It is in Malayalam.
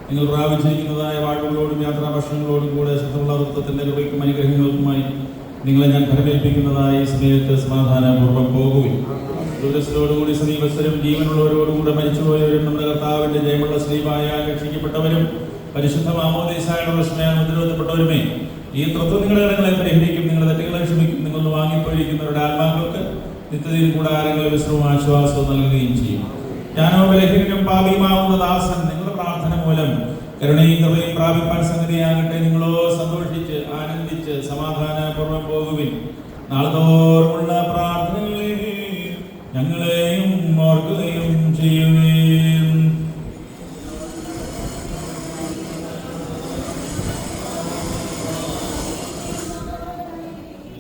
നിങ്ങൾ പ്രാപിച്ചിരിക്കുന്നതായ വാഴ്വുകളോടും യാത്രാഭക്ഷണങ്ങളോടും കൂടെ ശുദ്ധമുള്ള വൃത്തത്തിൻ്റെ കൃപയ്ക്കും അനുഗ്രഹങ്ങൾക്കുമായി നിങ്ങളെ ഞാൻ ഫലമേൽപ്പിക്കുന്നതായി സമയത്ത് സമാധാനപൂർവ്വം പോകുകയും ദൂരസ്ഥരോടുകൂടി സമീപസ്ഥരും ജീവനുള്ളവരോടുകൂടെ മരിച്ചുപോയവരും നമ്മുടെ കർത്താവിൻ്റെ ജയമുള്ള സ്ലീബായാൽ രക്ഷിക്കപ്പെട്ടവരും പരിശുദ്ധ മാമോദീസായുടെ പ്രശ്നയാൽ മുദ്രവെക്കപ്പെട്ടവരുമേ ഈ തത്വം നിങ്ങളുടെ കടങ്ങളെ പരിഹരിക്കും, നിങ്ങളുടെ തെറ്റുകളെ ക്ഷമിക്കും. നിങ്ങൾ വാങ്ങിപ്പോയിരിക്കുന്നവരുടെ ആത്മാക്കൾക്ക് നിത്യതയിൽ കൂടാരങ്ങളിൽ വിശ്രമവും ആശ്വാസവും നൽകുകയും ചെയ്യും. ഞാനോ ബലഹീനനും പാപിയുമാവുന്ന ദാസൻ നിങ്ങളുടെ പ്രാർത്ഥന മൂലം കരുണയും കൃപയും പ്രാപിപ്പാൻ സംഗതിയാകട്ടെ. നിങ്ങളോ സന്തോഷിച്ച് ആനന്ദിച്ച് സമാധാനപൂർവ്വം പോകുവിൻ. നാൾതോറുമുള്ള പ്രാർത്ഥനകളെ ഞങ്ങളെയും ഓർക്കുകയും ചെയ്യുകയും